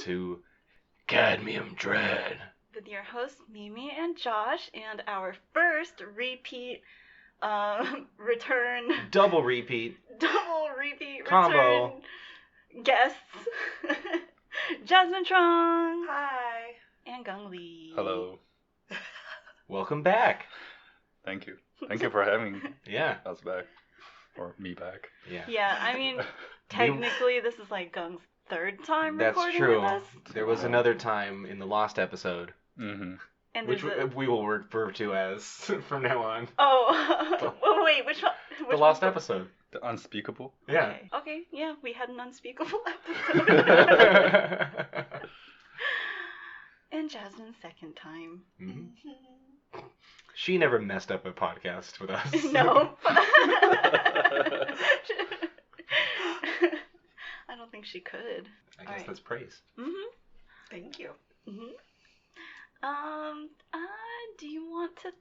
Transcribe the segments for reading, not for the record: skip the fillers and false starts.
to Cadmium Dread. With your hosts Mimi and Josh, and our first repeat return Double repeat combo return guests, Jasmine Trong. Hi. And Geng Li. Hello. Welcome back. Thank you. Thank you for having us back. Or me back. Yeah, I mean, technically this is like Geng's third time recording with us. That's true. There was another time in the lost episode. Mm-hmm. And which we will refer to as from now on. Oh, wait, which one? The lost episode. The unspeakable? Yeah. Okay, yeah, we had an unspeakable episode. And Jasmine's second time. Mm-hmm. She never messed up a podcast with us. No. I don't think she could. I guess that's praise. Mm-hmm. Thank you. Mm-hmm. Do you want to...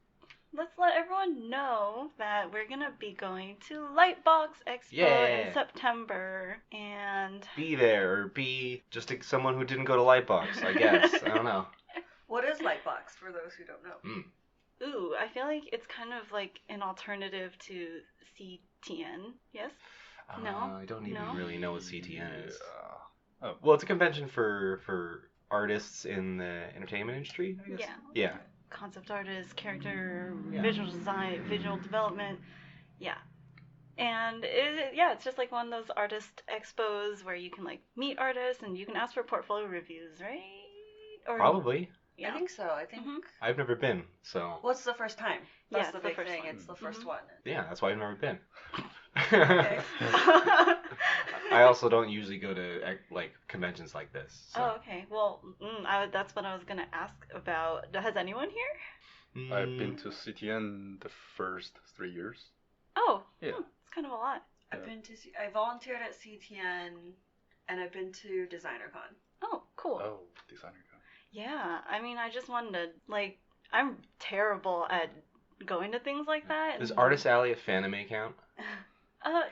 Let's let everyone know that we're going to be going to Lightbox Expo in September, and... Be there, or be just someone who didn't go to Lightbox, I guess. I don't know. What is Lightbox, for those who don't know? Ooh, I feel like it's kind of like an alternative to CTN, yes? No? I don't even really know what CTN is. Oh. Well, it's a convention for artists in the entertainment industry, I guess. Yeah. Concept artists, character, visual design, visual development. Yeah. And it's just like one of those artist expos where you can like meet artists and you can ask for portfolio reviews, right? Or, Probably. Yeah. I think so. I think. Mm-hmm. I've never been, so. What's the first time? That's the big first thing. one. It's the first one. Yeah, that's why I've never been. Okay. I also don't usually go to like conventions like this. So. Oh, okay. Well, that's what I was gonna ask about. Has anyone here? I've been to CTN the first 3 years. Oh, yeah. It's kind of a lot. I volunteered at CTN, and I've been to DesignerCon. Oh, cool. Oh, DesignerCon. Yeah, I mean, I just wanted to I'm terrible at going to things like that. Does Artist Alley a fan anime count?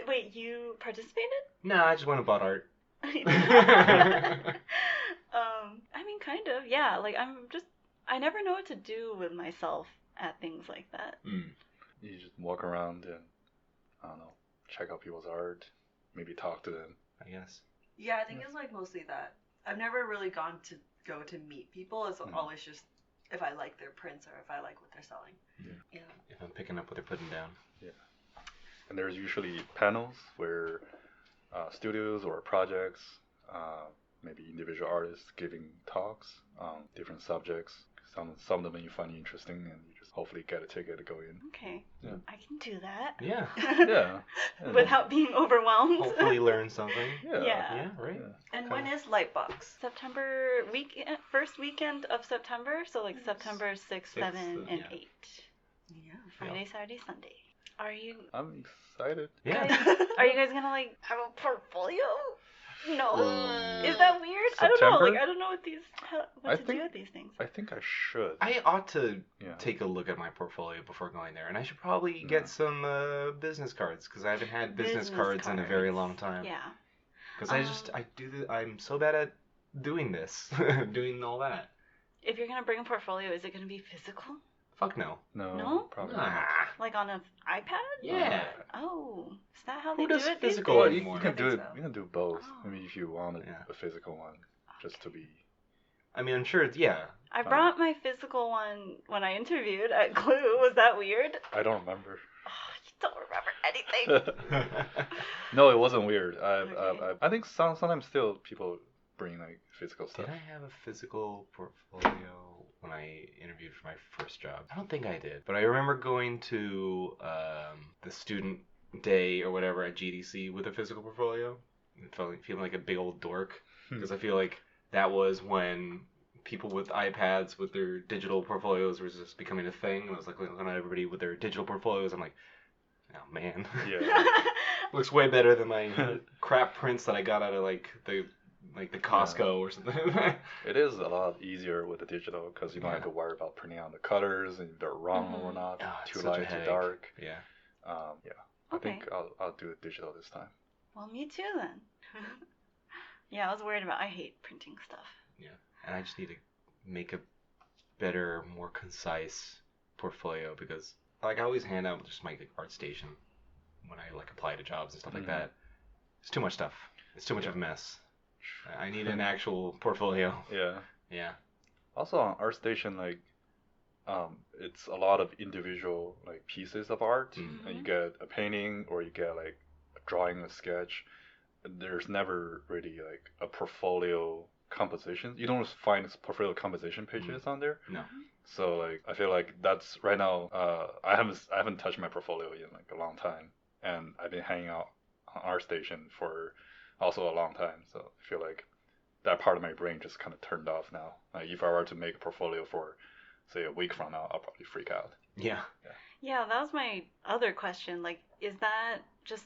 Wait, you participated? No, I just went and bought art. I mean, kind of, yeah. Like, I never know what to do with myself at things like that. You just walk around and, I don't know, check out people's art, maybe talk to them, I guess. Yeah, I think it's like mostly that. I've never really gone to go to meet people. It's always just if I like their prints or if I like what they're selling. Yeah. If I'm picking up what they're putting down. Yeah. And there's usually panels where studios or projects, maybe individual artists giving talks on different subjects. Some of them you find interesting, and you just hopefully get a ticket to go in. Okay. Yeah. I can do that. Yeah. Yeah. Without being overwhelmed. Hopefully learn something. Yeah. Yeah, right. Yeah. And when is Lightbox? September first weekend of September, so like September 6th, 7th, and 8th. Yeah. Friday, Saturday, Sunday. Are you? I'm excited. Yeah. Are you guys gonna have a portfolio? No. Is that weird? September? I don't know. I don't know what do with these things. I think I should. I ought to take a look at my portfolio before going there, and I should probably get some business cards because I haven't had business cards in a very long time. Yeah. Because I'm so bad at doing this, doing all that. If you're gonna bring a portfolio, is it gonna be physical? Fuck no. No? Probably Nah. not. Like on an iPad? Yeah. Oh, is that how they Who do does it? physical Well, anymore? you can do it. so. You can do both. Oh. I mean, if you wanted a physical one, just to be. I mean, I'm sure it's I brought my physical one when I interviewed at Clue. Was that weird? I don't remember. Oh, you don't remember anything. No, it wasn't weird. Okay. I think sometimes still people bring like physical stuff. Did I have a physical portfolio when I interviewed for my first job? I don't think I did. But I remember going to the student day or whatever at GDC with a physical portfolio and feeling like a big old dork. Because I feel like that was when people with iPads with their digital portfolios was just becoming a thing. And I was like looking at everybody with their digital portfolios. I'm like, oh man. Yeah. Looks way better than my crap prints that I got out of the Costco or something. It is a lot easier with the digital because you don't have to worry about printing out the colors and if they're wrong or not, too light, too dark. Yeah. I think I'll do it digital this time. Well, me too then. Yeah, I was worried about. I hate printing stuff. Yeah, and I just need to make a better, more concise portfolio because like I always hand out just my like, art station when I like apply to jobs and stuff like that. It's too much stuff. It's too much of a mess. I need an actual portfolio. Yeah. Yeah. Also on ArtStation, like, it's a lot of individual like pieces of art, and you get a painting or you get like a drawing, a sketch. There's never really like a portfolio composition. You don't find portfolio composition pages on there. No. So like I feel like that's right now. I haven't touched my portfolio in like a long time, and I've been hanging out on ArtStation for also a long time. So I feel like that part of my brain just kind of turned off now. Like if I were to make a portfolio for, say, a week from now, I'll probably freak out. Yeah. Yeah, that was my other question. Like, is that just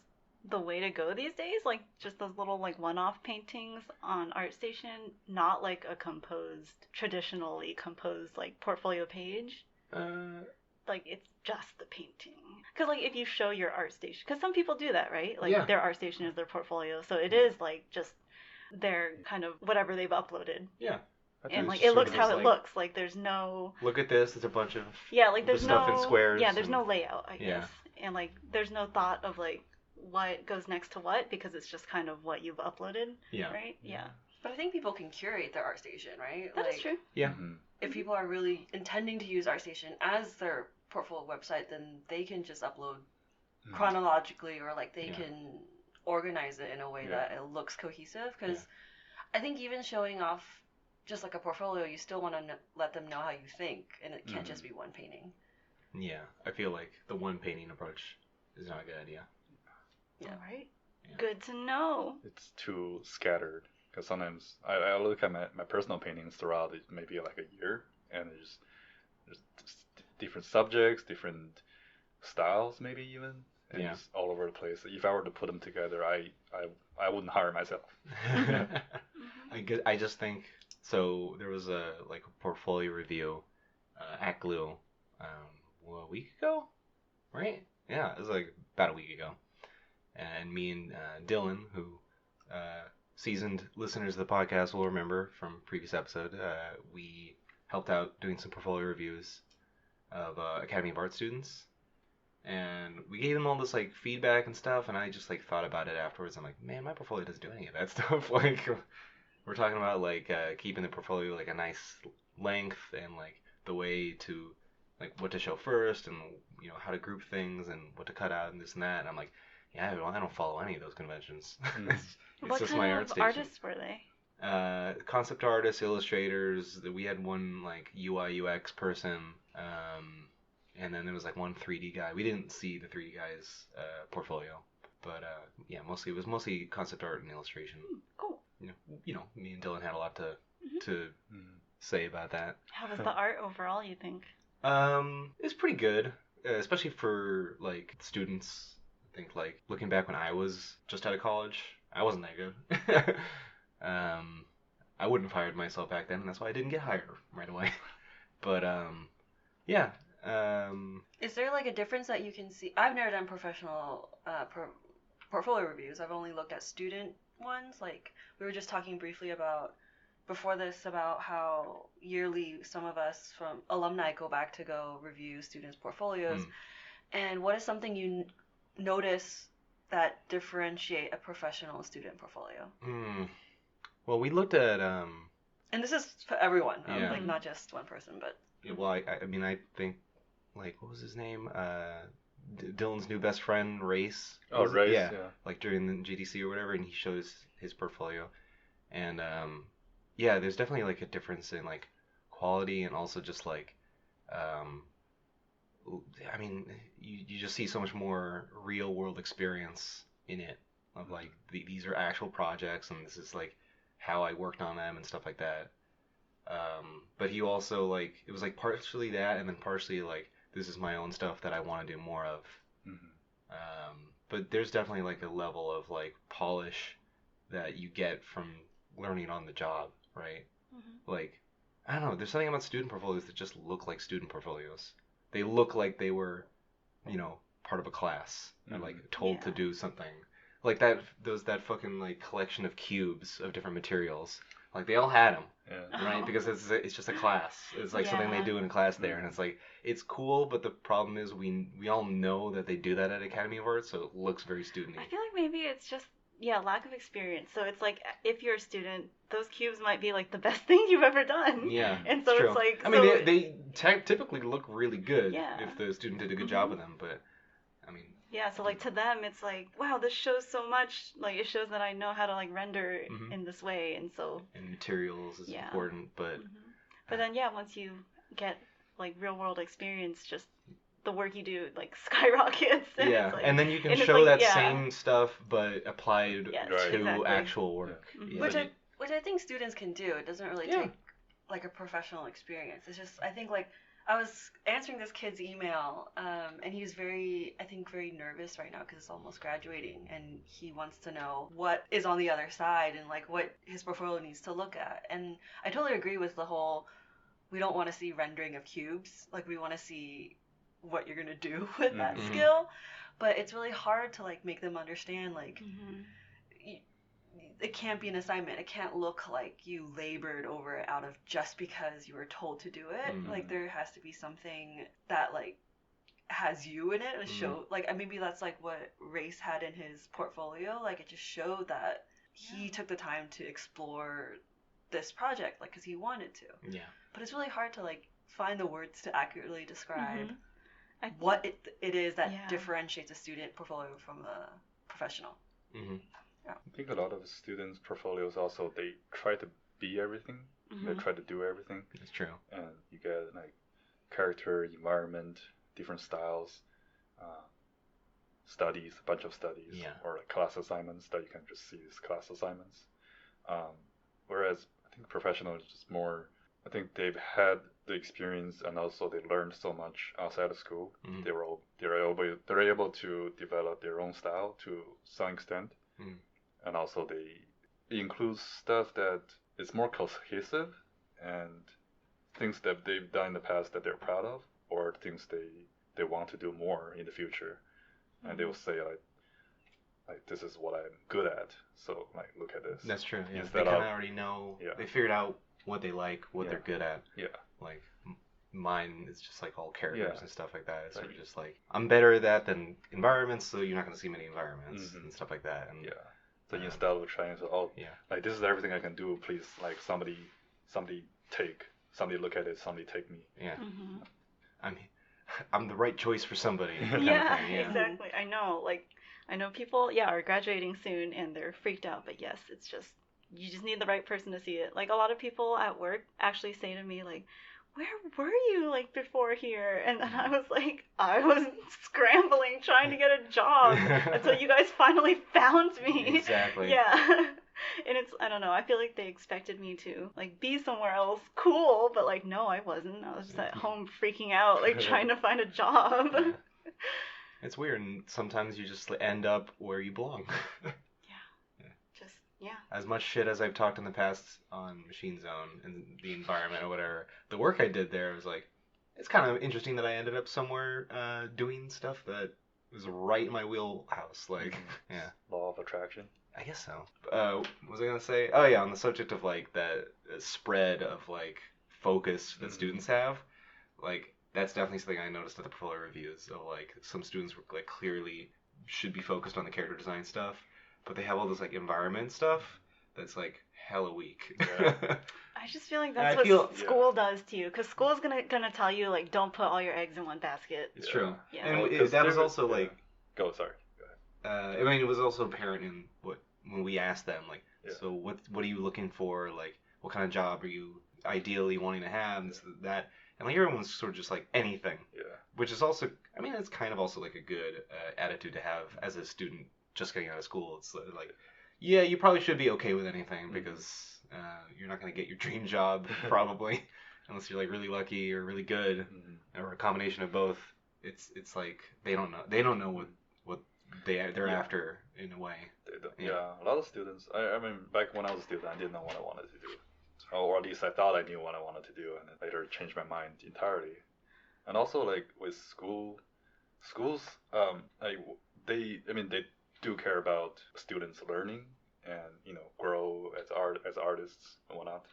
the way to go these days? Like, just those little, like, one-off paintings on ArtStation, not, like, a traditionally composed, like, portfolio page? Like, it's just the painting. Because, like, if you show your ArtStation, because some people do that, right? Like, their ArtStation is their portfolio, so it is, like, just their kind of whatever they've uploaded. Yeah. And like it looks how it looks. Like there's no. Look at this. It's a bunch of. Yeah, like there's stuff no. in squares. Yeah, there's no layout, I guess. And like there's no thought of like what goes next to what because it's just kind of what you've uploaded. Yeah. Right. Yeah. But I think people can curate their ArtStation, right? That is true. Yeah. If people are really intending to use ArtStation as their portfolio website, then they can just upload chronologically, or like they can organize it in a way that it looks cohesive. Because I think even showing off just like a portfolio, you still want to let them know how you think, and it can't just be one painting. Yeah, I feel like the one painting approach is not a good idea. Yeah. All right. Yeah. Good to know. It's too scattered because sometimes I look at my personal paintings throughout maybe like a year, and there's different subjects, different styles, maybe even, and it's all over the place. If I were to put them together, I wouldn't hire myself. I just think. So there was a portfolio review at Glue a week ago, right? Yeah, it was like about a week ago. And me and Dylan, who seasoned listeners of the podcast will remember from previous episode, we helped out doing some portfolio reviews of Academy of Art students. And we gave them all this like feedback and stuff, and I just like thought about it afterwards. I'm like, man, my portfolio doesn't do any of that stuff. Like, we're talking about like keeping the portfolio like a nice length and like the way to like what to show first and how to group things and what to cut out and this and that. And I'm like, yeah, I don't follow any of those conventions. It's what just kind my of art station. artists were they? Concept artists, illustrators. We had one like UI UX person. And then there was like one 3D guy. We didn't see the 3D guy's portfolio, but it was mostly concept art and illustration. Cool. Me and Dylan had a lot to say about that. How was the art overall, you think? It's pretty good, especially for like students. I think like looking back when I was just out of college, I wasn't that good. I wouldn't have hired myself back then, and that's why I didn't get hired right away. But yeah. Is there like a difference that you can see? I've never done professional portfolio reviews. I've only looked at student ones. Like we were just talking briefly before this about how yearly some of us from alumni go back to go review students' portfolios. And what is something you notice that differentiate a professional student portfolio? Well, we looked at and this is for everyone, Yeah. like not just one person, but yeah, well, I mean, I think like what was his name? Dylan's new best friend, Race. Oh, Was it? Race, Yeah, yeah. like during the GDC or whatever, and he shows his portfolio, and there's definitely like a difference in like quality and also just like, I mean, you just see so much more real world experience in it of like these are actual projects and this is like how I worked on them and stuff like that. But he also like it was like partially that and then partially like this is my own stuff that I want to do more of. But there's definitely like a level of like polish that you get from learning on the job, right? Like I don't know, there's something about student portfolios that just look like student portfolios. They look like they were, part of a class and like told to do something. Like that fucking like collection of cubes of different materials Like they all had them, Yeah. right? Because it's just a class. It's like something they Yeah. do in class there, and it's like it's cool. But the problem is we all know that they do that at Academy of Arts, so it looks very studenty. I feel like maybe it's just lack of experience. So it's like if you're a student, those cubes might be like the best thing you've ever done. Yeah, And so true. it's like I mean, they typically look really good Yeah. if the student did a good job with them, but I mean. Yeah, so like to them it's like, wow, this shows so much. Like it shows that I know how to like render in this way, and so. And materials is Yeah. important, but. But then once you get like real world experience, just the work you do like skyrockets. And Yeah, it's like, and then you can and it's show like, that same stuff, but applied Yes, to exactly. actual work. Mhm. Which I think students can do. It doesn't really take like a professional experience. It's just I think like I was answering this kid's email, and he's very nervous right now because it's almost graduating, and he wants to know what is on the other side and like what his portfolio needs to look at. And I totally agree with the whole. We don't want to see rendering of cubes. Like we want to see what you're gonna do with that skill. But it's really hard to like make them understand like. It can't be an assignment. It can't look like you labored over it out of just because you were told to do it. Like there has to be something that like has you in it and show like maybe that's like what Race had in his portfolio. Like it just showed that he took the time to explore this project like because he wanted to. Yeah. But it's really hard to like find the words to accurately describe what it is that differentiates a student portfolio from a professional. I think a lot of students' portfolios also they try to be everything. They try to do everything. That's true. And you get like character, environment, different styles, studies, a bunch of studies, or like class assignments that you can just see as class assignments. Whereas I think professional is just more. I think they've had the experience and also they learned so much outside of school. They're able to develop their own style to some extent. And also it includes stuff that is more cohesive and things that they've done in the past that they're proud of or things they want to do more in the future. And they will say like this is what I'm good at, so like look at this. That's true. Yeah. Instead They kind of of already know. Yeah. They figured out what they like, what they're good at. Yeah. Like mine is just like all characters and stuff like that. It's sort of Right. just like I'm better at that than environments, so you're not gonna see many environments and stuff like that. And so instead of trying to like this is everything I can do, please like somebody look at it, somebody take me. Yeah. I mean, I'm the right choice for somebody. Yeah, exactly. I know. Like, I know people, are graduating soon and they're freaked out. But yes, it's just you just need the right person to see it. Like a lot of people at work actually say to me like, "Where were you like before here?" And then I was like, I was scrambling trying to get a job until you guys finally found me. Exactly. Yeah. And it's, I don't know, I feel like they expected me to, like, be somewhere else cool, but, like, no, I wasn't. I was just at home freaking out, like, trying to find a job. Yeah. It's weird, and sometimes you just end up where you belong. As much shit as I've talked in the past on Machine Zone and the environment or whatever, the work I did there was like, it's kind of interesting that I ended up somewhere doing stuff that was right in my wheelhouse. Like, Law of attraction. I guess so. What was I gonna say? Oh yeah, on the subject of like that spread of like focus that students have, like that's definitely something I noticed at the portfolio reviews. So like some students were like clearly should be focused on the character design stuff, but they have all this like environment stuff that's like hella weak. I just feel like that's what school does to you, because school's gonna tell you like don't put all your eggs in one basket. It's true. Yeah. And that was also like. Sorry. I mean, it was also apparent in when we asked them, like, so what are you looking for? Like, what kind of job are you ideally wanting to have? This, that, and like everyone's sort of just like anything. Yeah. Which is also, I mean, it's kind of also like a good attitude to have as a student just getting out of school. It's like, yeah, you probably should be okay with anything because you're not gonna get your dream job probably unless you're like really lucky or really good or a combination of both. It's like they don't know what they're after in a way. A lot of students. I mean, back when I was a student, I didn't know what I wanted to do, or at least I thought I knew what I wanted to do, and then later changed my mind entirely. And also, like with schools, they do care about students learning and grow as artists and whatnot.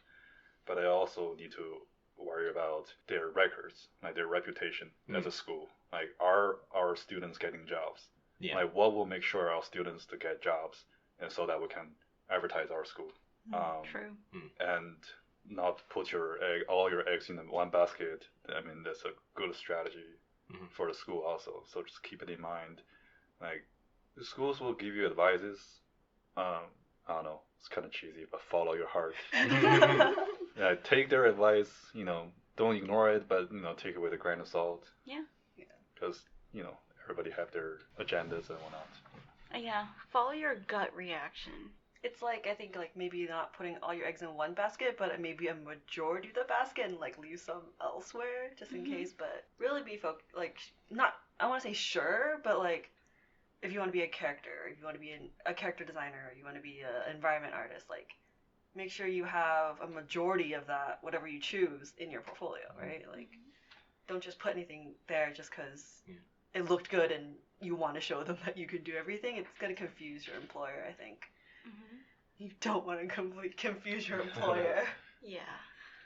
But I also need to worry about their records, like their reputation as a school. Like, are our students getting jobs? Yeah. Like, what will make sure our students to get jobs, and so that we can advertise our school. True. And not put all your eggs in one basket. I mean, that's a good strategy for the school also. So just keep it in mind. Like, the schools will give you advices. I don't know, it's kind of cheesy, but follow your heart. Yeah, take their advice. Don't ignore it, but take it with a grain of salt. Yeah. Because everybody have their agendas and whatnot. Yeah. Follow your gut reaction. It's like, I think, like, maybe not putting all your eggs in one basket, but maybe a majority of the basket and, like, leave some elsewhere just in case. But really be not, I want to say sure, but, like, if you want to be a character, or if you want to be a character designer, or you want to be an environment artist, like, make sure you have a majority of that, whatever you choose, in your portfolio, right? Like, don't just put anything there just because it looked good and you want to show them that you can do everything. It's going to confuse your employer, I think. You don't want to completely confuse your employer. Yeah.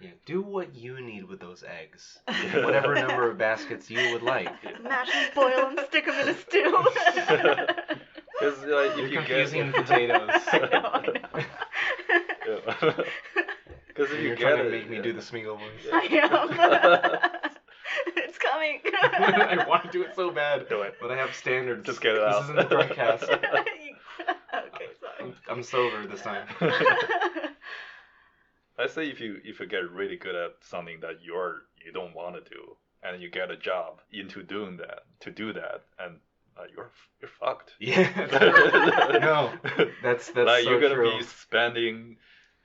Yeah. Do what you need with those eggs. Whatever number of baskets you would like. Mash them, boil them, stick them in a stew. Because You're confusing potatoes. I know. Because if You're you trying get to it, make me do the Smeagol voice. I am. It's coming. I want to do it so bad. Do it. But I have standards. Just get it out. This isn't the broadcast. Okay, sorry. I'm sober this time. I say if you get really good at something that you don't want to do, and you get a job into doing that, and you're fucked. Yeah. No, that's like, so you're gonna true. be spending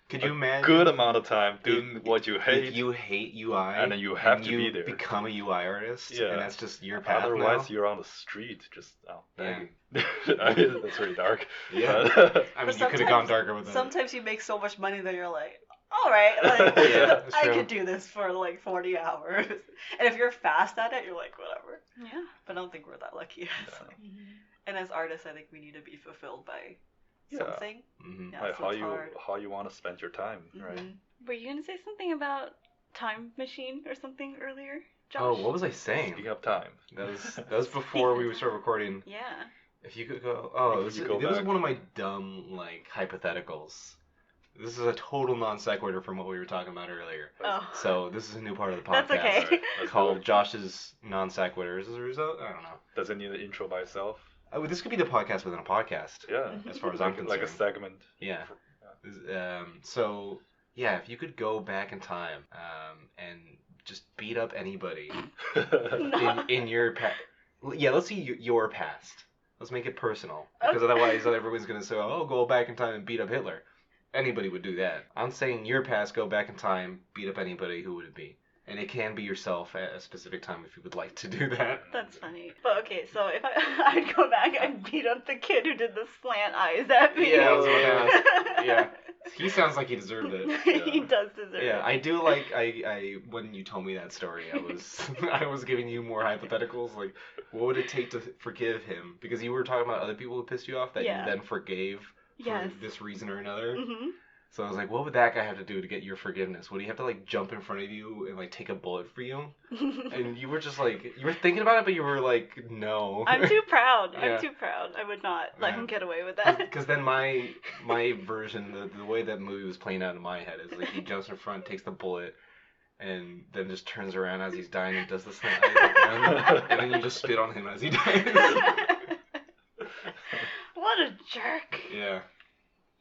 Could you imagine good amount of time doing what you hate. If you hate UI, and then you have to you be there. become a UI artist, Yeah. and that's just your path Otherwise, now. you're on the street just begging. Yeah. I mean, that's really dark. Yeah. But- I mean, But you could have gone darker with that. Sometimes you make so much money that you're like, all right, like, Yeah, that's I true. could do this for like 40 hours. And if you're fast at it, you're like, whatever. Yeah. But I don't think we're that lucky. Yeah. And as artists, I think we need to be fulfilled by Yeah. something. Mhm. Yeah, like so how it's you hard. how you want to spend your time, right? Mhm. Were you gonna say something about time machine or something earlier, Josh? Oh, what was I saying? Speaking of time, That was before we started recording. Yeah. If you could go, oh, If this you go was back. one of my dumb hypotheticals. This is a total non sequitur from what we were talking about earlier. Oh. So this is a new part of the podcast That's okay. Alright, let's called do it. Josh's non sequiturs. As a result, I don't know. Does it need an intro by itself? This could be the podcast within a podcast. Yeah. As far as I'm like a concerned. segment. Yeah. So yeah, if you could go back in time and just beat up anybody in your past. Yeah, let's see your past. Let's make it personal, because Okay. otherwise everyone's gonna say, "Oh, go back in time and beat up Hitler." Anybody would do that. I'm saying your past, go back in time, beat up anybody. Who would it be? And it can be yourself at a specific time if you would like to do that. That's funny. But okay, so if I'd go back, I'd beat up the kid who did the slant eyes at me. Yeah, I was about to ask. Yeah, he sounds like he deserved it. He does deserve Yeah, it. I do like I when you told me that story, I was giving you more hypotheticals, like what would it take to forgive him? Because you were talking about other people who pissed you off that Yeah. you then forgave for Yes. this reason or another. Mhm. So I was like, what would that guy have to do to get your forgiveness? Would he have to jump in front of you and take a bullet for you? And you were just you were thinking about it, but you were like, no. I'm too proud. Yeah. I'm too proud. I would not let Yeah. him get away with that. Because then my version, the way that movie was playing out in my head is he jumps in front, takes the bullet, and then just turns around as he's dying and does this thing again, and then you just spit on him as he dies. What a jerk. Yeah.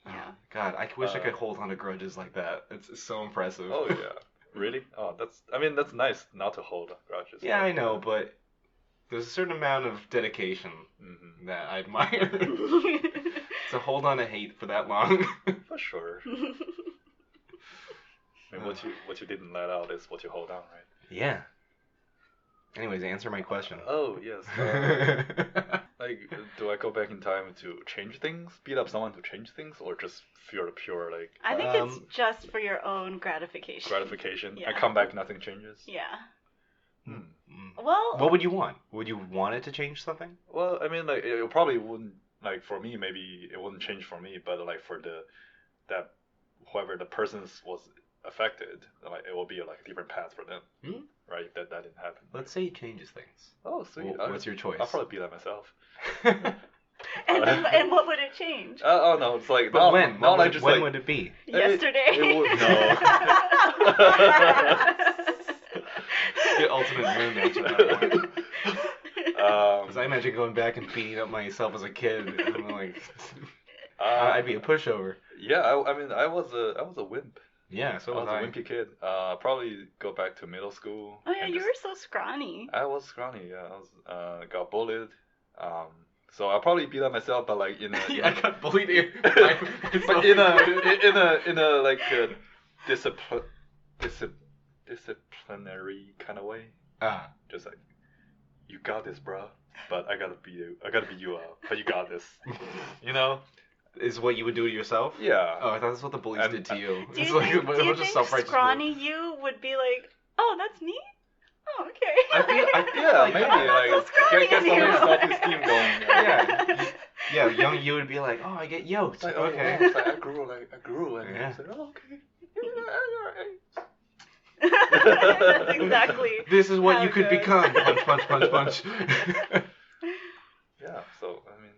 Yeah. God, I wish I could hold on to grudges like that. It's so impressive. Oh yeah. Really? Oh, that's nice not to hold grudges. Yeah, I know, but there's a certain amount of dedication Hmm. that I admire. To hold on to hate for that long. For sure. I mean, what you didn't let out is what you hold on, right? Yeah. Anyways, answer my question. Oh yes. Do I go back in time to change things, beat up someone to change things, or just feel pure I think it's just for your own gratification. gratification? Yeah. I come back, nothing changes. Yeah. Mm. Well, What would you want? Would you want it to change something? Well, I mean, it probably wouldn't. like for me, maybe it wouldn't change for me, but like for that whoever the person was affected, like it will be like a different path for them, right? That didn't happen. Let's say he changes things. Oh, sweet. What's your choice? I'll probably be that myself. And what would it change? Oh no, it's like But when? When would it be? Yesterday. It would, The ultimate moon match at that point. Because I imagine going back and beating up myself as a kid, and I'm like, I'd be a pushover. Yeah, I mean, I was a wimp. Yeah, so I was a wimpy kid. Probably go back to middle school. Oh yeah, you were so scrawny. I was scrawny. Yeah, I was got bullied. So I'll probably beat up myself, but like in a I got bullied here. but in a like disciplinary kind of way. Just like, you got this, bro. But I gotta beat you up. But you got this. You know. Is what you would do to yourself? Yeah. Oh, I thought that's what the bullies did to you. Do you think scrawny you would be like, oh, that's me? Oh, okay. I feel like maybe like get some self-esteem going. Yeah. Young you would be like, oh, I get yoked. Like, okay. It's like I grew, and I said, oh, okay. That's exactly. This is what you could become. Punch. Yeah. So I mean,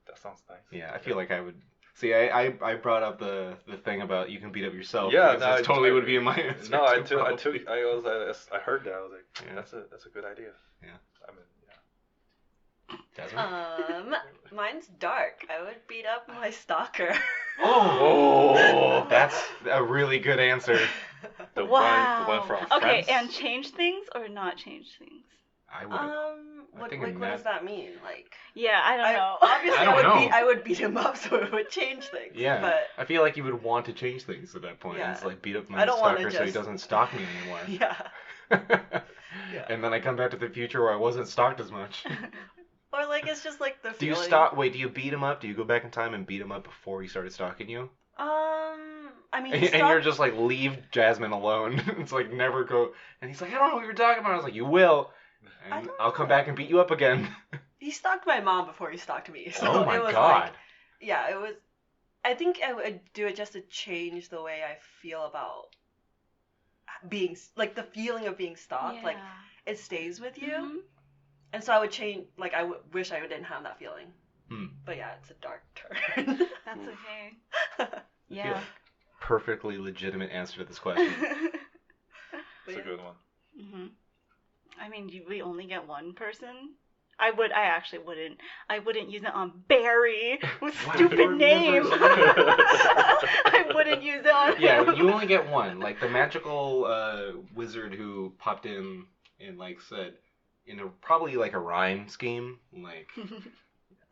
that sounds nice. Yeah, I feel like I would. See, I brought up the thing about you can beat up yourself. Yeah, no, it totally would be in my answer. No, I heard that. I was like, yeah. That's a good idea. Yeah. I mean, yeah. Jasmine? Mine's dark. I would beat up my stalker. Oh, that's a really good answer. The one from Okay, Friends. and change things or not change things? I would. What does that mean? Like, yeah, I don't know. Obviously, I don't know. I would beat him up, so it would change things. Yeah, but I feel like you would want to change things at that point. Yeah. It's like beat up I my don't wanna stalker so he just- doesn't stalk me anymore. yeah. Yeah. And then I come back to the future where I wasn't stalked as much. Or like it's just like the Do you feeling. Wait, do you beat him up? Do you go back in time and beat him up before he started stalking you? I mean, And you're just like, leave Jasmine alone. It's like, never go. And he's like, I don't know what you're talking about. I was like, you will. And I'll come back and beat you up again. He stalked my mom before he stalked me. So Oh my it was god. Like, yeah, it was. I think I would do it just to change the way I feel about being like the feeling of being stalked. Like it stays with you, Mhm. and so I would change. Like I wish I didn't have that feeling. But yeah, it's a dark turn. That's okay. Yeah. Perfectly legitimate answer to this question. It's a good one. Mhm. I mean, we only get one person. I actually wouldn't. I wouldn't use it on Barry with stupid name. I wouldn't use it on Yeah, him. you only get one. Like the magical wizard who popped in and like said, in a probably like a rhyme scheme, like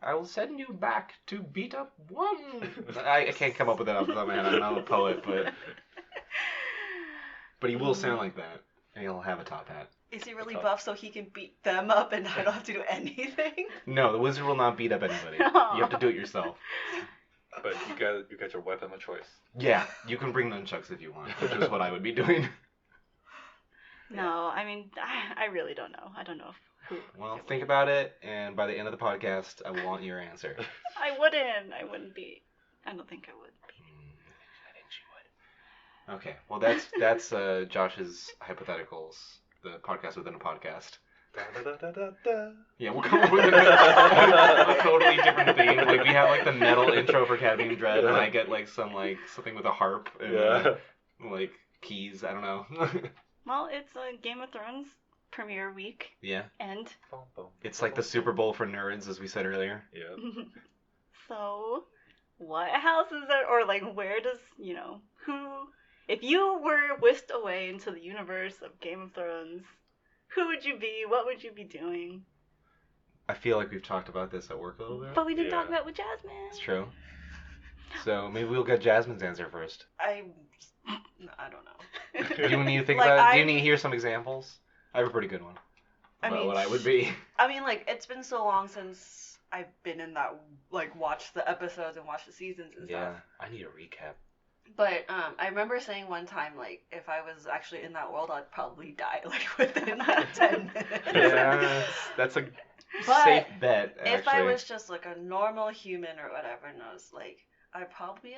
I will send you back to beat up one. I can't come up with that off the top of my head. I'm not a poet, but he will sound like that, and he'll have a top hat. Is he really buff so he can beat them up and I don't have to do anything? No, the wizard will not beat up anybody. You have to do it yourself. But you got your weapon of choice. Yeah, you can bring nunchucks if you want, which is what I would be doing. No, I mean, I really don't know. I don't know who. Well, think about it, and by the end of the podcast, I want your answer. I wouldn't be. I don't think I would be. I think she would. Okay, well that's Josh's hypotheticals, the podcast within a podcast. Yeah, we'll come up with a totally different theme. Like we have like the metal intro for Cadmium Dread, and I get like something with a harp and like keys. I don't know. Well, it's a Game of Thrones premiere week. Yeah. And. It's like the Super Bowl for nerds, as we said earlier. Yeah. So, what house is it, or like where does who? If you were whisked away into the universe of Game of Thrones, who would you be? What would you be doing? I feel like we've talked about this at work a little bit. But we didn't talk about it with Jasmine. It's true. So maybe we'll get Jasmine's answer first. I don't know. Do you need to think Like, about it? Do you need to hear some examples? I have a pretty good one. I About mean, what I would be. I mean, like, it's been so long since I've been in that, like, watched the episodes and watched the seasons and Yeah, stuff. I need a recap. But I remember saying one time, like, if I was actually in that world, I'd probably die, like, within 10 minutes. Yeah, that's a safe bet. Actually. If I was just like a normal human or whatever, and I was like, I'd probably be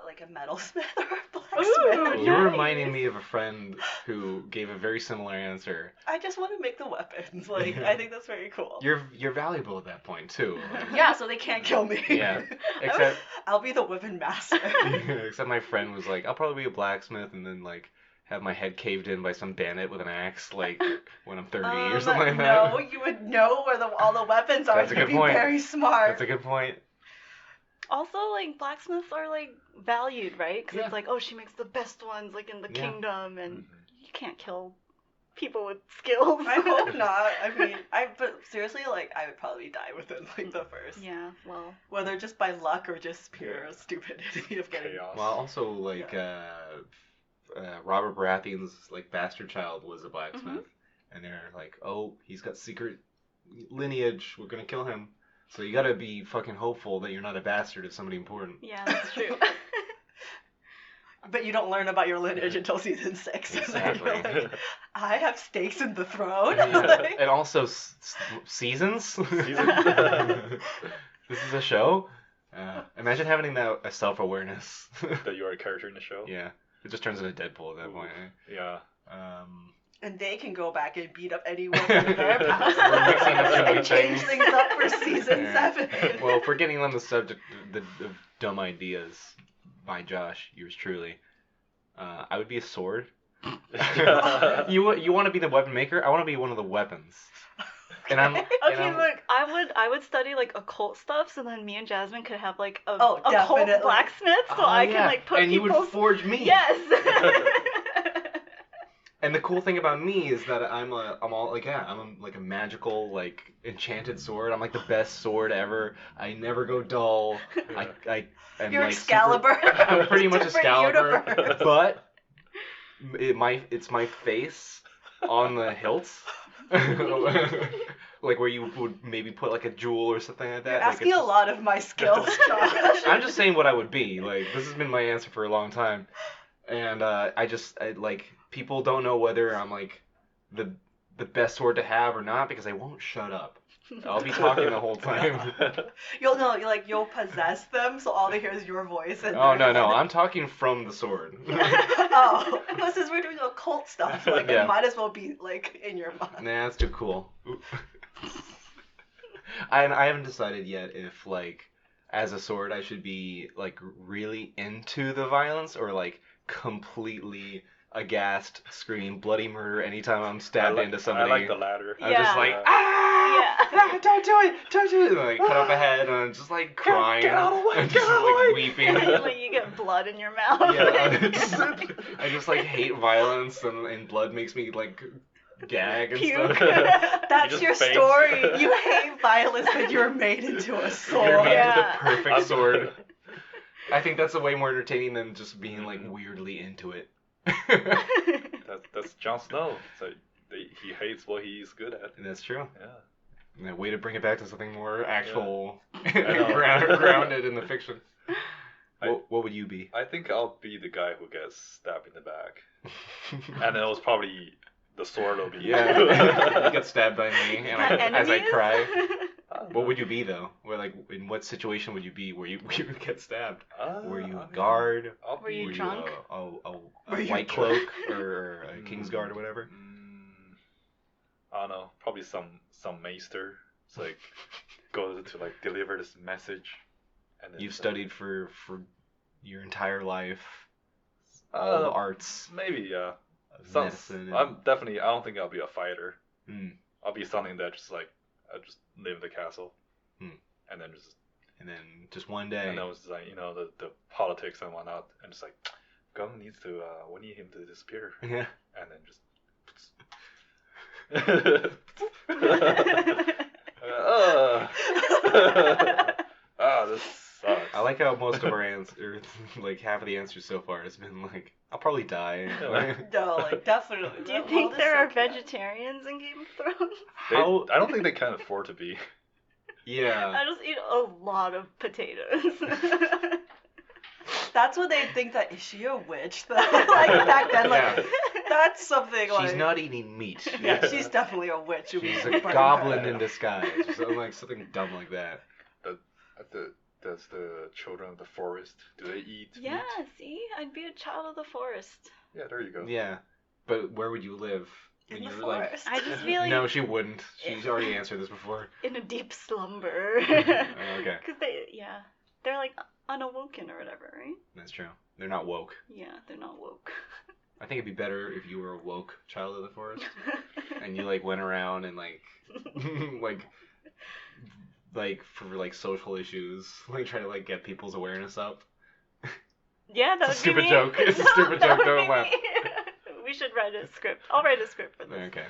like a metalsmith or a blacksmith. Ooh, You're nice. reminding me of a friend who gave a very similar answer. I just want to make the weapons. Like, I think that's very cool. You're valuable at that point too. Like, Yeah, so they can't kill me. Yeah. Except I'll be the weapon master. except my friend was like, I'll probably be a blacksmith and then like have my head caved in by some bandit with an axe like when I'm 30 or something like that. No, you would know where all the weapons are. That's a You'd good be point. very smart. That's a good point. Also, like, blacksmiths are, like, valued, right? Because Yeah. it's like, oh, she makes the best ones, like, in the Yeah. kingdom, and Mhm. you can't kill people with skills. I hope not. I mean, but seriously, like, I would probably die within like the first. Yeah, well. Whether just by luck or just pure stupidity of getting. Chaos. Well, also like Robert Baratheon's like bastard child was a blacksmith, and they're like, oh, he's got secret lineage. We're gonna kill him. So you gotta be fucking hopeful that you're not a bastard of somebody important. Yeah, that's true. But you don't learn about your lineage until season 6. Exactly. You're like, I have stakes in the throne. Yeah. Like, And also seasons. Seasons? This is a show. Imagine having a self-awareness. That you are a character in the show. Yeah, it just turns into Deadpool at that point. Eh? Yeah. and they can go back and beat up anyone in their past. We're mixing up too many And change things. things up for season Yeah. 7. Well, if we're getting on the subject of dumb ideas by Josh, yours truly, I would be a sword. You want to be the weapon maker? I want to be one of the weapons. And I'm Okay, look, I would study like occult stuff, so then me and Jasmine could have like a Oh, occult definitely. blacksmith, so Oh, I yeah. can like put and you people's would forge me. Yes. And the cool thing about me is that I'm like a magical like enchanted sword. I'm like the best sword ever. I never go dull. I am You're like Excalibur. I'm pretty much Different Excalibur, universe. but it's my face on the hilts. Like where you would maybe put like a jewel or something like that. You're Like, asking it's a just- lot of my skills, Josh. I'm just saying what I would be. Like this has been my answer for a long time, and I like people don't know whether I'm like the best sword to have or not because I won't shut up. I'll be talking the whole time. You'll possess them, so all they hear is your voice. And Oh their no, head. I'm talking from the sword. Oh, well, since we're doing occult stuff, like Yeah. it might as well be like in your mind. Nah, that's too cool. I haven't decided yet if like as a sword I should be like really into the violence or like completely aghast, screaming bloody murder anytime I'm stabbed into somebody. I like the latter. I'm just Yeah. like, Yeah. don't do it, don't do it. And, like, cut off a head, and I'm just like crying, Get out of the way, and get just out of the like way. weeping. Like you get blood in your mouth. Yeah, I just like hate violence, and blood makes me like gag and Puke. stuff. That's just your faint. story. You hate violence, but you're made into a sword. You're made Yeah. with the perfect sword. I think that's way more entertaining than just being like weirdly into it. That's Jon Snow. So he hates what he's good at. That's true. Yeah. Yeah, way to bring it back to something more actual, know. grounded in the fiction. I- What would you be? I think I'll be the guy who gets stabbed in the back, and then it was probably the sword will be. Yeah, you get stabbed by me, and as I Enemies? cry. I don't What know. would you be though? Where like in what situation would you be where you would get stabbed? Were you I a mean, guard? I'll Were you Were be- drunk? a Were you white drunk? cloak or a king's guard or whatever? I don't know. Probably some maester. It's like go to like deliver this message. And then You've it's studied for your entire life, like, all the arts Maybe yeah. of Some, medicine. And, I'm definitely. I don't think I'll be a fighter. Mm, I'll be something that just like I just live in the castle, and then just one day. and then it's like the politics and whatnot, and just like Geng needs to we need him to disappear, Yeah. and then just. This sucks. I like how most of our answers, like half of the answers so far, has been like, I'll probably die. No, like definitely. Do you The think world is there so are chaotic. vegetarians in Game of Thrones? How? I don't think they can afford to be. Yeah. I just eat a lot of potatoes. That's what they think that, is she a witch? Like back then, like, that's something like. She's not eating meat. Yeah, she's definitely a witch. She's a goblin in disguise. Something dumb like that. Does the children of the forest, do they eat Yeah, meat? see? I'd be a child of the forest. Yeah, there you go. Yeah. But where would you live? In when the you were, like... I just feel like... No, she wouldn't. She's already answered this before. In a deep slumber. Okay. Because they're like unawoken or whatever, right? That's true. They're not woke. Yeah, they're not woke. I think it'd be better if you were a woke child of the forest. And you, like, went around and, like... like, for, like, social issues. Like, try to, like, get people's awareness up. Yeah, that It's a would be stupid me. joke. It's a stupid That joke. would Don't be laugh. me. We should write a script. I'll write a script for this. Okay.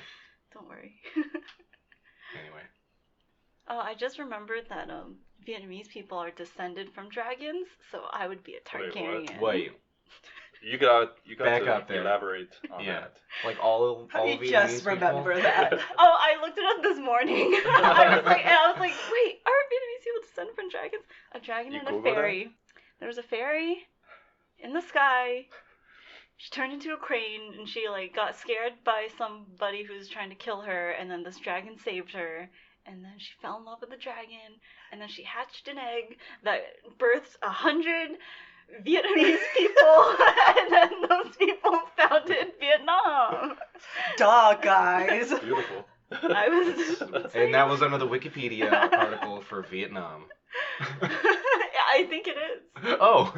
Don't worry. Anyway. Oh, I just remembered that Vietnamese people are descended from dragons, so I would be a Wait, what? Targaryen. Wait. You got Back to up there. elaborate on Yeah. that. Like all I Vietnamese just remember people? that. Oh, I looked it up this morning. I was like, wait, are Vietnamese people descended from dragons? A dragon You and a Googled fairy. There was a fairy in the sky. She turned into a crane, and she like got scared by somebody who was trying to kill her, and then this dragon saved her. And then she fell in love with the dragon, and then she hatched an egg that birthed 100 Vietnamese people, and then those people founded Vietnam. Duh, guys. Beautiful. I was And that was under the Wikipedia article for Vietnam. I think it is. Oh.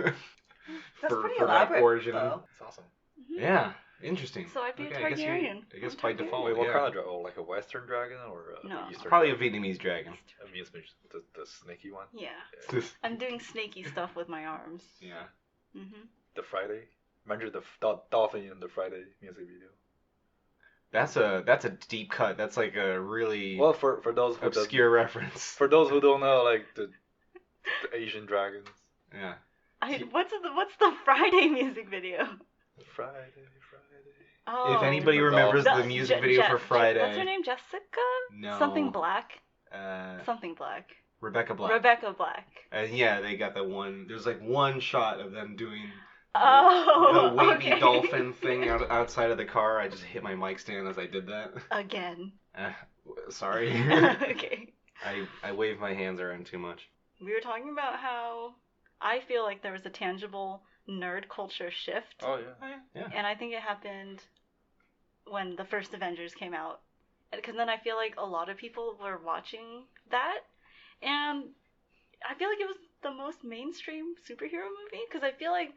That's for, pretty for that elaborate, origin. though. It's awesome. Yeah. Interesting. So I'd be a Okay, I guess Targaryen. I guess I'm by Targaryen. default. Wait, what yeah. kind of dragon? Oh, like a Western dragon or a No. Eastern? Probably a dragon? Vietnamese dragon. I mean, the snaky one. Yeah. I'm doing snaky stuff with my arms. Yeah. The Friday. Remember the dolphin in the Friday music video? That's a deep cut. That's like a really Well, for those who obscure reference. for those who don't know, like the Asian dragons. Yeah. What's the Friday music video? Friday. Oh. If anybody The remembers dolphin. the music video for Friday. What's her name? Jessica? No. Something Black. Uh, Something Black. Rebecca Black. Rebecca Black. And yeah, they got that one. There's like one shot of them doing the Oh. wavy Okay. dolphin thing outside of the car. I just hit my mic stand as I did that. Again. Sorry. Okay. I wave my hands around too much. We were talking about how I feel like there was a tangible nerd culture shift. Oh yeah. Yeah. And I think it happened when the first Avengers came out. Because then I feel like a lot of people were watching that. And I feel like it was the most mainstream superhero movie. Because I feel like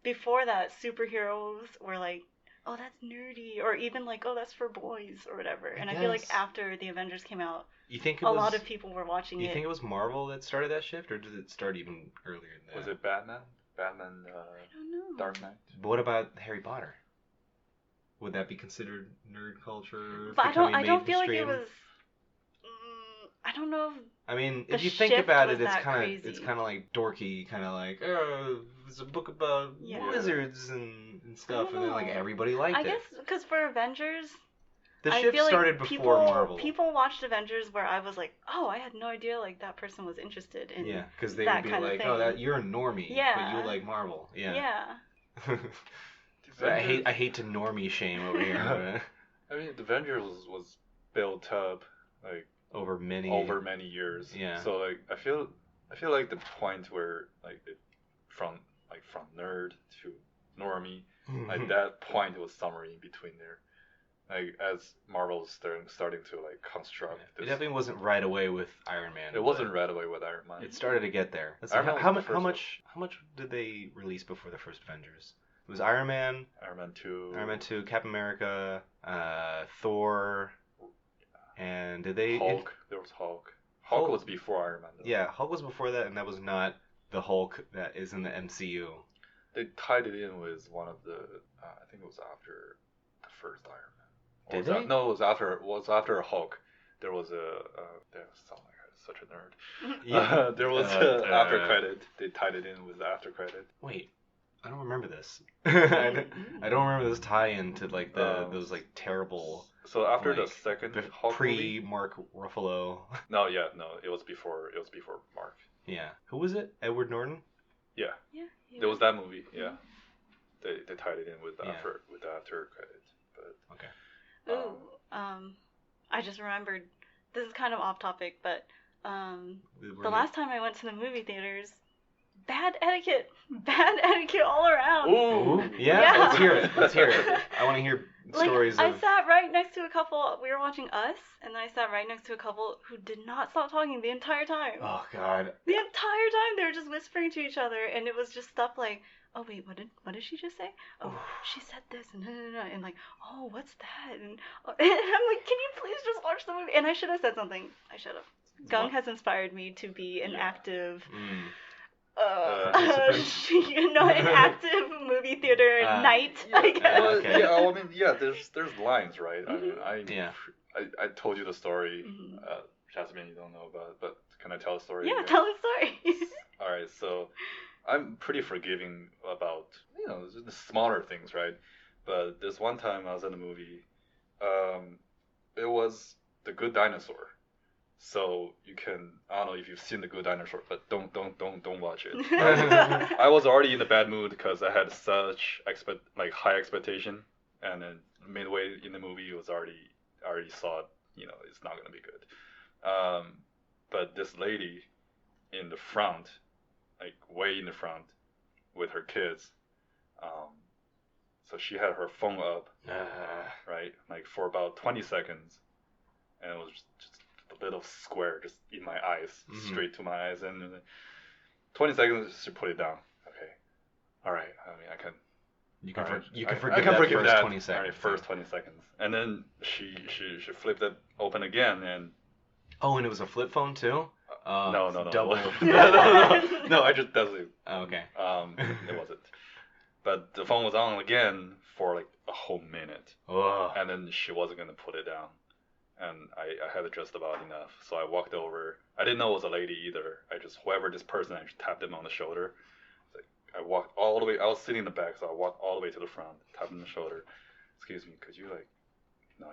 before that, superheroes were like, oh, that's nerdy. Or even like, oh, that's for boys or whatever. And I feel like guess. after the Avengers came out, You think a lot of people were watching You it. think it was Marvel that started that shift, or did it start even earlier than that? Was it Batman? Batman, I don't know. Dark Knight. But what about Harry Potter? Would that be considered nerd culture? But becoming I don't feel like it mainstream? was. I don't know. I mean, the if you think shift about was it, it's that kind crazy. of like dorky, kind of like, oh, it's a book about Yeah. wizards and stuff, don't and then like know. everybody liked I it. guess because for Avengers, The I shift feel like started before Marvel. People watched Avengers where I was like, oh, I had no idea like that person was interested in. Yeah, because they that would be kind of like, thing. oh, that you're a normie, but Yeah. you like Marvel. Yeah. Yeah. So I hate to normie shame over here. I mean, the Avengers was built up like over many years. Yeah. So like I feel like the point where like from nerd to normie, like that point was somewhere in between there. Like as Marvel's starting to like construct It this. definitely wasn't right away with Iron Man. It wasn't but right away with Iron Man. It started to get there. Iron Man was How the first much did they release before the first Avengers? It was Iron Man, Iron Man 2. Iron Man 2, Captain America, Thor, and did they? Hulk. There was Hulk. Hulk was before Iron Man. Though. Yeah, Hulk was before that, and that was not the Hulk that is in the MCU. They tied it in with one of the. I think it was after the first Iron Man. Or Did was that- they? No, it was after Hulk. There was a. There sound like such a nerd. Yeah. There was a after credit. They tied it in with the after credit. Wait, I don't remember this. I don't remember this tie-in to like those like terrible. So after the like, second Hulk movie. Mark Ruffalo. No, it was before. It was before Mark. Yeah, who was it? Edward Norton. Yeah. Yeah. There was that movie. Yeah. They tied it in with Yeah. with the after credit. But Okay. Ooh. I just remembered. This is kind of off topic, but We're the last time I went to the movie theaters, bad etiquette all around. Ooh. Yeah, Yeah. let's hear it. Let's hear it. I want to hear Like, stories I of. sat right next to a couple. We were watching Us, and I sat right next to a couple who did not stop talking the entire time. Oh God. The entire time they were just whispering to each other, and it was just stuff like, "Oh wait, what did she just say? Oh, she said this, and and like, oh, what's that?" And, and I'm like, "Can you please just watch the movie?" And I should have said something. I should have. Geng has inspired me to be an active. An active movie theater night. I guess. Well, Okay. yeah, I mean, yeah. There's lines, right? I mean, I told you the story. Jasmine, you don't know about it, but can I tell the story? Yeah, again? tell the story. All right, so I'm pretty forgiving about the smaller things, right? But this one time I was in a movie, it was The Good Dinosaur. So you can, I don't know if you've seen The Good Dinosaur, but don't watch it. I was already in a bad mood because I had such high expectation, and then midway in the movie it was I already saw it, it's not gonna be good. But this lady in the front, like way in the front, with her kids, so she had her phone up, right, like for about 20 seconds, and it was just a little square just in my eyes, straight to my eyes, and 20 seconds she put it down. Okay, all right. I mean, I can. You can forgive I can that forgive first that. 20 seconds. All right, first 20 seconds, and then she flipped it open again, and Oh, and it was a flip phone too. no, Double. no, I just doesn't. Oh, okay. It wasn't. But the phone was on again for like a whole minute, and then she wasn't gonna put it down, and I had just about enough, so I walked over. I didn't know it was a lady either. Whoever this person, I just tapped him on the shoulder. I walked all the way. I was sitting in the back, so I walked all the way to the front, tapped him on the shoulder. Excuse me, could you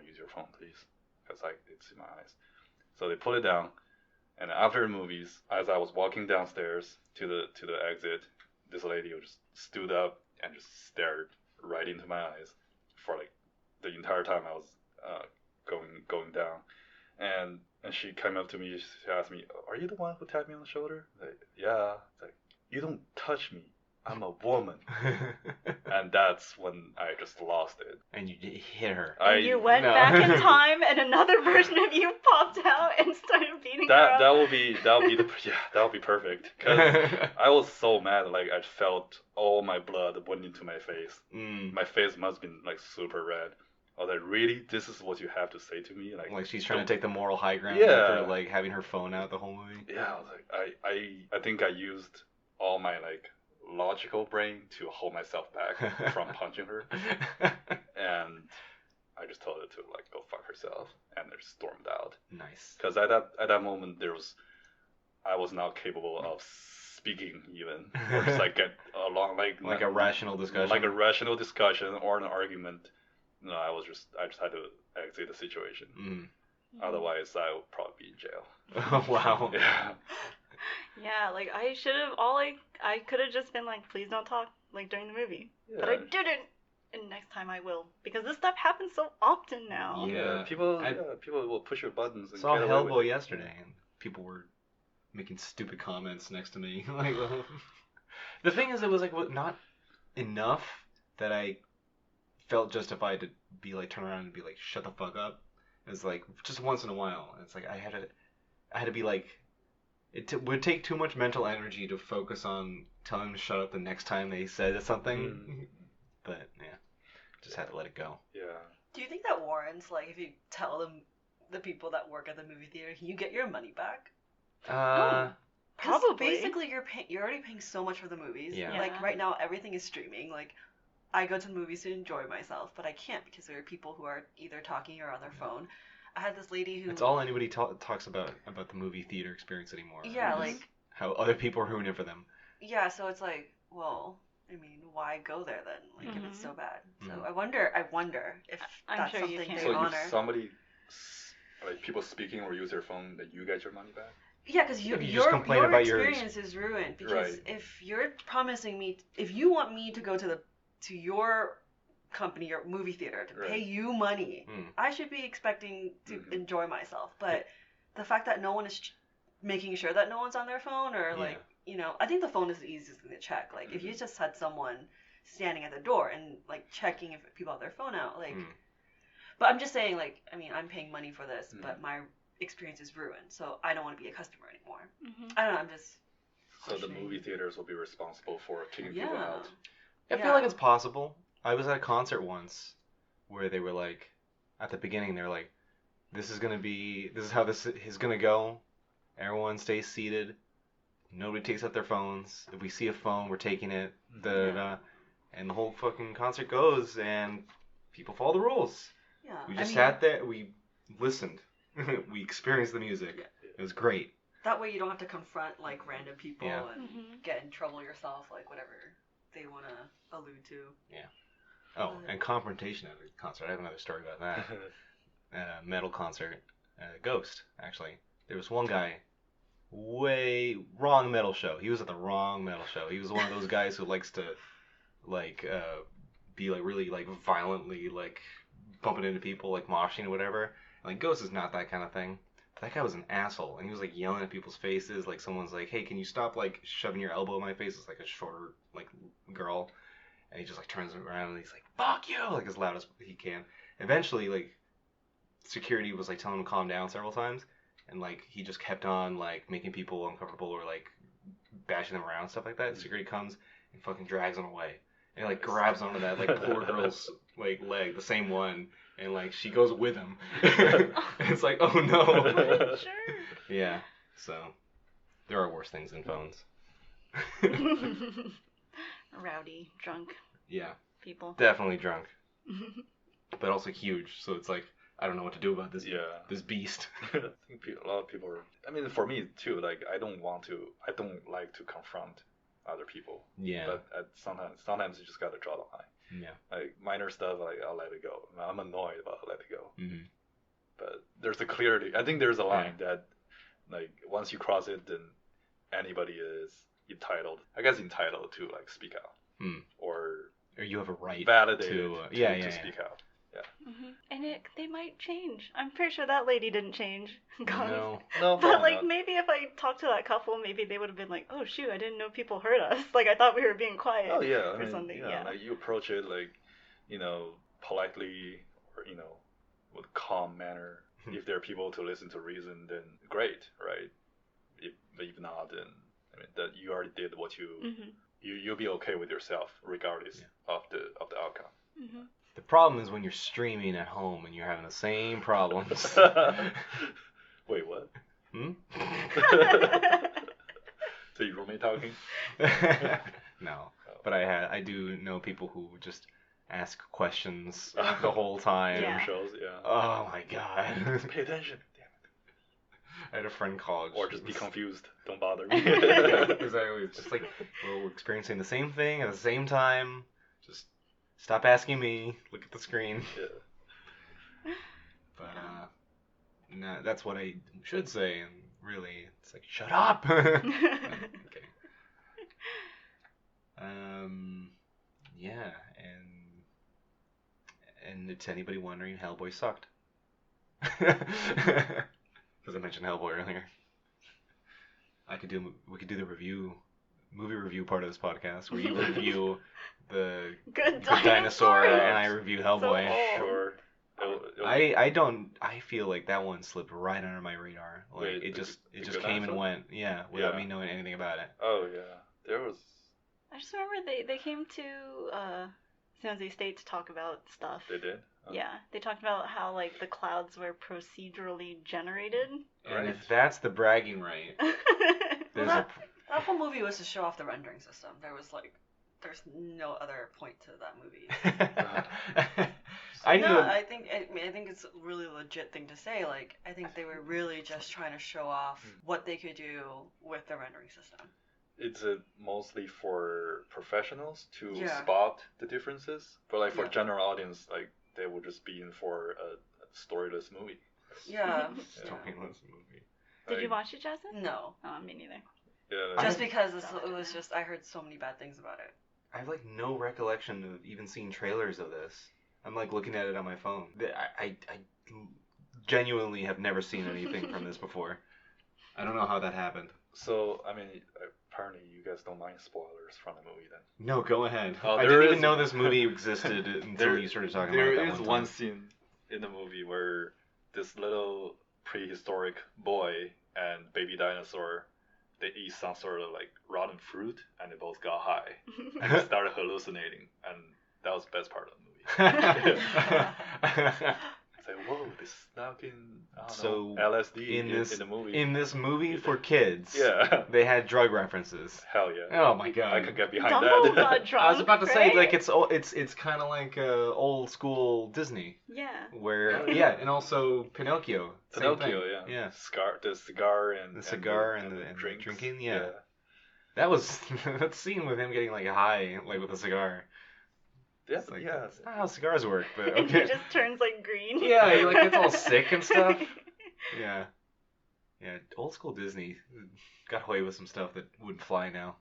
use your phone, please? Because it's in my eyes. So they put it down, and after the movies, as I was walking downstairs to the exit, this lady just stood up and just stared right into my eyes for like the entire time I was going down, and she came up to me. She asked me, "Are you the one who tapped me on the shoulder?" Like, yeah. It's like, you don't touch me. I'm a woman. And that's when I just lost it. And you hit her. And you went back in time, and another version of you popped out and started beating her up. That would be perfect. Because I was so mad, like I felt all my blood went into my face. My face must have been like super red. I was like, really? This is what you have to say to me? Like she's trying to take the moral high ground Yeah. after having her phone out the whole movie. Yeah, I was like, I think I used all my logical brain to hold myself back from punching her, and I just told her to go fuck herself, and I just stormed out. Nice. Because at that moment I was not capable of speaking even, or just get along a rational discussion. Like a rational discussion or an argument. No, I just had to exit the situation. Otherwise, I would probably be in jail. Oh, wow. Yeah. Yeah, I should have I could have just been like, please don't talk during the movie, but I didn't. And next time I will, because this stuff happens so often now. Yeah, people will push your buttons. And saw get away with Hellboy it. yesterday, and people were making stupid comments next to me. The thing is, it was not enough that I felt justified to be turn around and be shut the fuck up. It's just once in a while. It's I had to be it would take too much mental energy to focus on telling them to shut up the next time they said something. But yeah, just had to let it go. Yeah. Do you think that warrants if you tell them, the people that work at the movie theater, you get your money back? Probably. Basically, you're already paying so much for the movies. Yeah. Right now, everything is streaming. I go to the movies to enjoy myself, but I can't because there are people who are either talking or on their phone. I had this lady who... It's all anybody talks about the movie theater experience anymore. Yeah, how other people ruin it for them. Yeah, so it's well, I mean, why go there then? If it's so bad. So I wonder if that's sure something they So honor. if somebody, people speaking or use their phone, that you get your money back? Yeah, because If you just complain about your experience is ruined. Because Right. if you're promising me, if you want me to go to your company or movie theater to pay Right. you money, I should be expecting to enjoy myself. But the fact that no one is making sure that no one's on their phone, or like, I think the phone is the easiest thing to check. Like, if you just had someone standing at the door and like checking if people have their phone out, like. But I'm just saying, like, I mean, I'm paying money for this, but my experience is ruined, so I don't want to be a customer anymore. I don't know. I'm just. So the movie theaters will be responsible for kicking people out. I feel like it's possible. I was at a concert once where they were like, at the beginning, they were like, this is how this is gonna go. Everyone stays seated. Nobody takes out their phones. If we see a phone, we're taking it. And the whole fucking concert goes, and people follow the rules. Yeah. We just sat there. We listened. We experienced the music. Yeah. It was great. That way you don't have to confront like random people Yeah. and get in trouble yourself, like whatever they want to allude to. Yeah. Oh, and confrontation at a concert. I have another story about that. Metal concert. Ghost, actually. There was one guy, wrong metal show. He was at the wrong metal show. He was one of those guys who likes to, like, be, like, really, like, violently, like, bumping into people, like, moshing or whatever. Like, Ghost is not that kind of thing. But that guy was an asshole, and he was, like, yelling at people's faces. Like, someone's like, hey, can you stop, like, shoving your elbow in my face? It's, like, a shorter, like, girl. And he just, like, turns around, and he's like, fuck you! Like, as loud as he can. Eventually, like, security was, like, telling him to calm down several times. And, like, he just kept on, like, making people uncomfortable or, like, bashing them around, stuff like that. Security comes and fucking drags him away. And, like, grabs onto that, like, poor girl's, like, leg, the same one. And, like, she goes with him. And it's like, oh, no. Sure. Yeah. So, there are worse things than phones. Rowdy, drunk people. Definitely drunk. But also huge. So, it's like, I don't know what to do about this beast. I think a lot of people are. I mean, for me too. Like, I don't like to confront other people. Yeah. But sometimes you just gotta draw the line. Yeah. Like minor stuff, like I'll let it go. I'm annoyed, but I'll let it go. Mm-hmm. But there's a clarity. I think there's a line that, like, once you cross it, then anybody is entitled to like speak out, or you have a right validated to speak out. Yeah. And they might change. I'm pretty sure that lady didn't change. No, But like, maybe if I talked to that couple, maybe they would have been like, oh shoot, I didn't know people heard us. Like, I thought we were being quiet. Oh yeah, or something. Yeah. Like, you approach it like, politely, or with a calm manner. If there are people to listen to reason, then great, right? If not, then I mean that you already did what you'll be okay with yourself regardless of the outcome. Mm-hmm. The problem is when you're streaming at home and you're having the same problems. Wait, what? So your roommate talking? No, but I do know people who just ask questions the whole time. Yeah. Shows, Oh my god. Pay attention. Damn it. I had a friend college. Or just be confused. Don't bother me. Exactly. It's just like, we're experiencing the same thing at the same time. Just stop asking me. Look at the screen. Yeah. But no, that's what I should say, and really, it's like, shut up. Okay. Yeah, and it's anybody wondering, Hellboy sucked. Because I mentioned Hellboy earlier. We could do the movie review part of this podcast where you review the Good Dinosaur and I review Hellboy. So Sure. I feel like that one slipped right under my radar. Like, Wait, it just good came and episode? went, without me knowing anything about it. Oh yeah, there was. I just remember they came to San Jose State to talk about stuff. They did. Oh. Yeah, they talked about how like the clouds were procedurally generated. And Right. if that's the bragging right, there's That whole movie was to show off the rendering system. There's no other point to that movie. I think it's a really legit thing to say. Like, I think they were really just trying to show off what they could do with the rendering system. It's mostly for professionals to Yeah. spot the differences, but like for Yeah. general audience, like they would just be in for a storyless movie. Yeah. Storyless movie. Did you watch it, Jasmine? No. Oh, me neither. Yeah, Just because it was just, I heard so many bad things about it. I have like no recollection of even seeing trailers of this. I'm like looking at it on my phone. I genuinely have never seen anything from this before. I don't know how that happened. So, I mean, apparently you guys don't mind spoilers from the movie then. No, go ahead. Oh, I there didn't even is- know this movie existed until you started talking about it. There that is one one time. scene in the movie where this little prehistoric boy and baby dinosaur, they eat some sort of like rotten fruit and they both got high and they started hallucinating, and that was the best part of the movie. It's like, whoa, they snuck in So, LSD in this the movie. In this movie for kids, Yeah. they had drug references. Hell yeah. Oh my god! I could get behind Dumbledore that. got drunk, I was about to say right? like it's kind of like old school Disney Yeah. where yeah, and also Pinocchio. Same Pinocchio, thing. yeah. Yeah. The cigar and The cigar and the drinks. drinking, yeah. That was that scene with him getting like high, like with a cigar. Yes, It's like, yeah. that's not how cigars work, but And he okay. just turns like green. Yeah, he like gets all sick and stuff. Yeah. Yeah, old school Disney got away with some stuff that wouldn't fly now.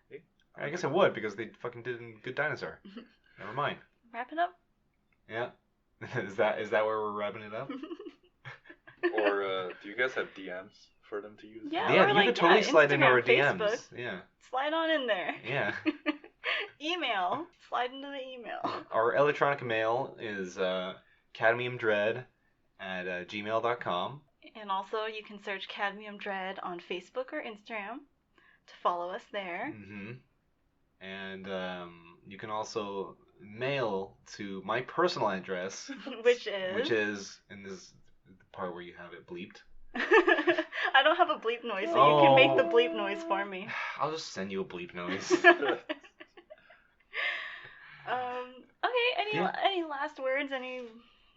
I guess it would because they fucking did in Good Dinosaur. Never mind. Wrapping up. Yeah. Is that where we're wrapping it up? Or do you guys have DMs for them to use? Yeah. Yeah, or you like, could totally yeah, slide into our Instagram, DMs. Facebook. Yeah. Slide on in there. Yeah. Email. Slide into the email. Our electronic mail is Cadmium Dread at gmail.com. And also, you can search Cadmium Dread on Facebook or Instagram to follow us there. Mm-hmm. And you can also mail to my personal address, Which is. and this is the part where you have it bleeped. I don't have a bleep noise, so you can make the bleep noise for me. I'll just send you a bleep noise. Okay, any last words? Any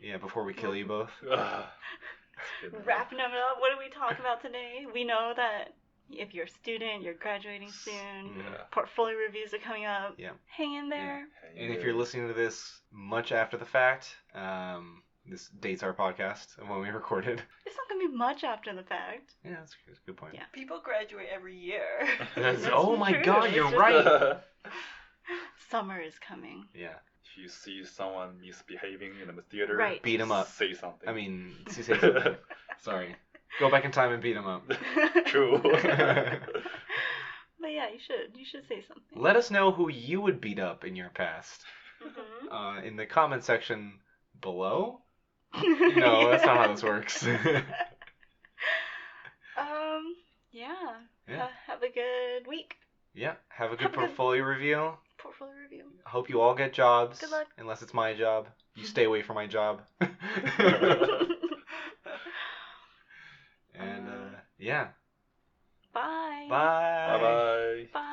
Yeah, before we kill you both. wrapping it up? What did we talk about today? We know that if you're a student, you're graduating soon. Yeah. Portfolio reviews are coming up. Yeah. Hang in there. And if you're listening to this much after the fact, this dates our podcast of when we recorded. It's not gonna be much after the fact. Yeah, that's a good point. Yeah. People graduate every year. That's, That's oh my true. god, It's you're just- right. Summer is coming. Yeah. If you see someone misbehaving in the theater, Right. Beat him up. Say something. I mean, say something. Sorry. Go back in time and beat him up. True. But yeah, you should say something. Let us know who you would beat up in your past. Mhm. In the comment section below. No, that's not how this works. Yeah. Yeah. Have a good week. Yeah. Have a good Have a good- portfolio review. Portfolio review. Hope you all get jobs. Good luck. Unless it's my job. You stay away from my job. And yeah. Bye. Bye. Bye bye. Bye.